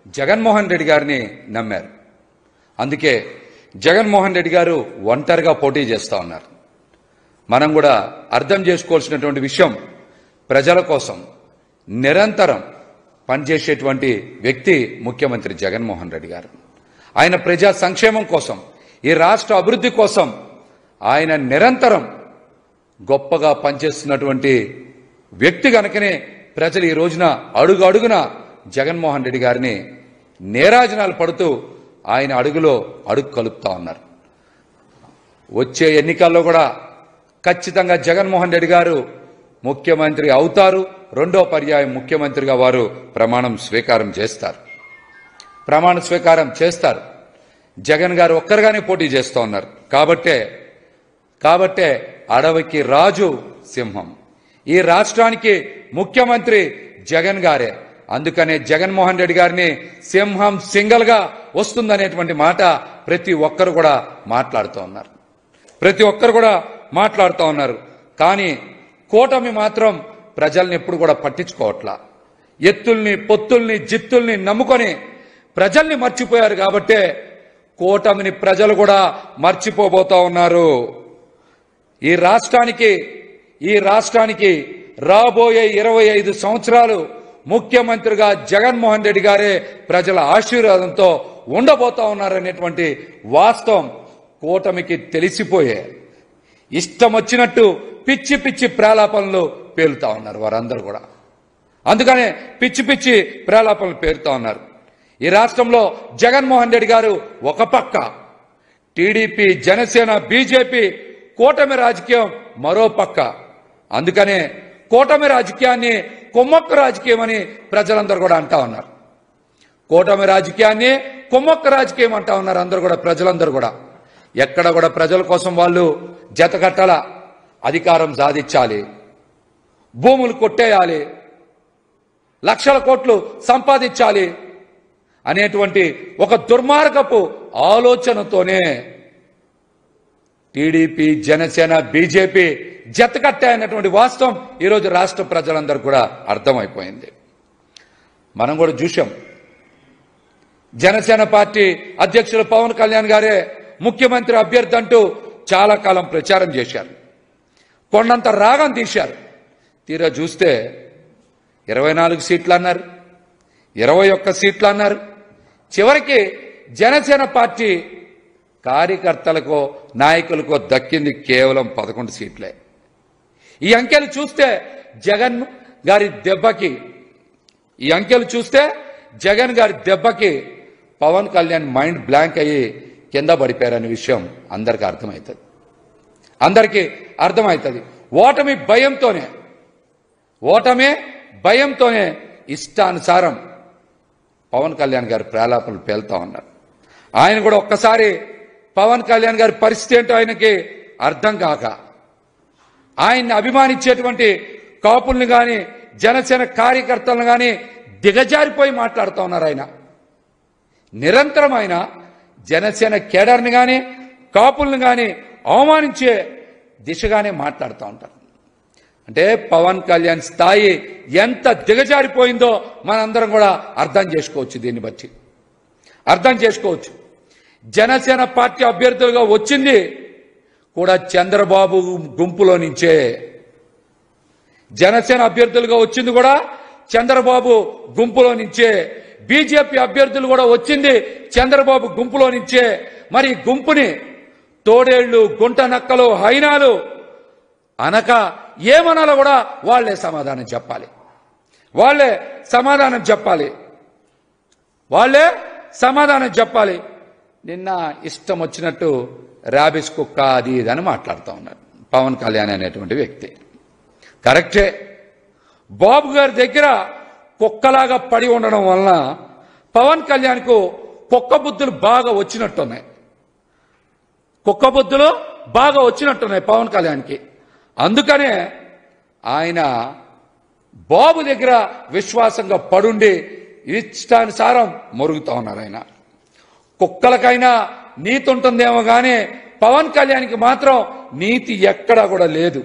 జగన్మోహన్ రెడ్డి గారిని నమ్మారు. అందుకే జగన్మోహన్ రెడ్డి గారు ఒంటరిగా పోటీ చేస్తా ఉన్నారు. మనం కూడా అర్థం చేసుకోవాల్సినటువంటి విషయం, ప్రజల కోసం నిరంతరం పనిచేసేటువంటి వ్యక్తి ముఖ్యమంత్రి జగన్మోహన్ రెడ్డి గారు. ఆయన ప్రజా సంక్షేమం కోసం, ఈ రాష్ట్ర అభివృద్ధి కోసం ఆయన నిరంతరం గొప్పగా పనిచేస్తున్నటువంటి వ్యక్తి కనుకనే ప్రజలు ఈ రోజున అడుగు అడుగున జగన్మోహన్ రెడ్డి గారిని నేరాజనాలు పడుతూ ఆయన అడుగులో అడుగు కలుపుతా ఉన్నారు. వచ్చే ఎన్నికల్లో కూడా ఖచ్చితంగా జగన్మోహన్ రెడ్డి గారు ముఖ్యమంత్రి అవుతారు. రెండో పర్యాయం ముఖ్యమంత్రిగా వారు ప్రమాణ స్వీకారం చేస్తారు. జగన్ గారు ఒక్కరుగానే పోటీ చేస్తూ ఉన్నారు. కాబట్టే అడవికి రాజు సింహం, ఈ రాష్ట్రానికి ముఖ్యమంత్రి జగన్ గారే. అందుకనే జగన్మోహన్ రెడ్డి గారిని సింహం సింగల్ గా వస్తుందనేటువంటి మాట ప్రతి ఒక్కరు కూడా మాట్లాడుతూ ఉన్నారు. కానీ కూటమి మాత్రం ప్రజల్ని ఎప్పుడు కూడా పట్టించుకోవట్లా. ఎత్తుల్ని, పొత్తుల్ని, జిత్తుల్ని నమ్ముకొని ప్రజల్ని మర్చిపోయారు. కాబట్టే కూటమిని ప్రజలు కూడా మర్చిపోబోతా ఉన్నారు. ఈ రాష్ట్రానికి రాబోయే 25 సంవత్సరాలు ముఖ్యమంత్రిగా జగన్మోహన్ రెడ్డి గారే ప్రజల ఆశీర్వాదంతో ఉండబోతా ఉన్నారనేటువంటి వాస్తవం కూటమికి తెలిసిపోయే ఇష్టం వచ్చినట్టు పిచ్చి పిచ్చి ప్రేలాపనలు పేలుతా ఉన్నారు వారందరూ కూడా. అందుకనే పిచ్చి పిచ్చి ప్రేలాపనలు పేలుతా ఉన్నారు. ఈ రాష్ట్రంలో జగన్మోహన్ రెడ్డి గారు ఒక పక్క, టీడీపీ, జనసేన, బీజేపీ కూటమి రాజకీయం మరో పక్క. అందుకనే కూటమి రాజకీయాన్ని కొమ్మొక్క రాజకీయం అని ప్రజలందరూ కూడా అంటా ఉన్నారు. కూటమి రాజకీయాన్ని కొమ్మొక్క రాజకీయం అంటా ఉన్నారు అందరూ కూడా, ప్రజలందరూ కూడా. ఎక్కడ కూడా ప్రజల కోసం వాళ్ళు జతకట్టాల, అధికారం సాధించాలి, భూములు కొట్టేయాలి, లక్షల కోట్లు సంపాదించాలి అనేటువంటి ఒక దుర్మార్గపు ఆలోచనతోనే టీడీపీ, జనసేన, బీజేపీ జతకట్టాయన్నటువంటి వాస్తవం ఈరోజు రాష్ట్ర ప్రజలందరూ కూడా అర్థమైపోయింది. మనం కూడా చూశాం. జనసేన పార్టీ అధ్యక్షులు పవన్ కళ్యాణ్ గారే ముఖ్యమంత్రి అభ్యర్థి అంటూ చాలా కాలం ప్రచారం చేశారు. కొండంత రాగం తీశారు. తీరా చూస్తే 24 సీట్లు అన్నారు, 21 సీట్లు అన్నారు. చివరికి జనసేన పార్టీ కార్యకర్తలకో నాయకులకో దక్కింది కేవలం 11 సీట్లే. ఈ అంకెలు చూస్తే జగన్ గారి దెబ్బకి పవన్ కళ్యాణ్ మైండ్ బ్లాంక్ అయ్యి కింద పడిపోయారనే విషయం అందరికీ అర్థమవుతుంది. ఓటమి భయంతోనే ఇష్టానుసారం పవన్ కళ్యాణ్ గారు ప్రేలాపనలు పేలుతా ఉన్నారు. ఆయన కూడా ఒక్కసారి పవన్ కళ్యాణ్ గారి పరిస్థితి ఏంటో ఆయనకి అర్థం కాక ఆయన్ని అభిమానించేటువంటి కాపుల్ని కానీ, జనసేన కార్యకర్తలను కానీ దిగజారిపోయి మాట్లాడుతూ ఉన్నారు. ఆయన నిరంతరం ఆయన జనసేన కేడర్ని కానీ, కాపుల్ని కానీ అవమానించే దిశగానే మాట్లాడుతూ ఉంటారు. అంటే పవన్ కళ్యాణ్ స్థాయి ఎంత దిగజారిపోయిందో మనందరం కూడా అర్థం చేసుకోవచ్చు. దీన్ని బట్టి అర్థం చేసుకోవచ్చు. జనసేన పార్టీ అభ్యర్థులుగా వచ్చింది కూడా చంద్రబాబు గుంపులో నుంచే. జనసేన అభ్యర్థులుగా వచ్చింది కూడా చంద్రబాబు గుంపులో నుంచే. బీజేపీ అభ్యర్థులు కూడా వచ్చింది చంద్రబాబు గుంపులో నుంచే. మరి గుంపుని తోడేళ్లు, గుంట నక్కలు, హైనాలు అనక ఏమనాలో కూడా వాళ్లే సమాధానం చెప్పాలి. నిన్న ఇష్టం వచ్చినట్టు ర్యాబిస్ కుక్క అది ఇది అని మాట్లాడుతూ ఉన్నారు పవన్ కళ్యాణ్ అనేటువంటి వ్యక్తి. కరెక్టే, బాబు గారి దగ్గర కుక్కలాగా పడి ఉండడం వలన పవన్ కళ్యాణ్కు కుక్క బుద్ధులు బాగా వచ్చినట్టున్నాయి పవన్ కళ్యాణ్కి. అందుకనే ఆయన బాబు దగ్గర విశ్వాసంగా పడుండి ఇష్టానుసారం మొరుగుతూ ఉన్నారు. ఆయన కుక్కలకైనా నీతి ఉంటుందేమో కానీ పవన్ కళ్యాణ్కి మాత్రం నీతి ఎక్కడా కూడా లేదు.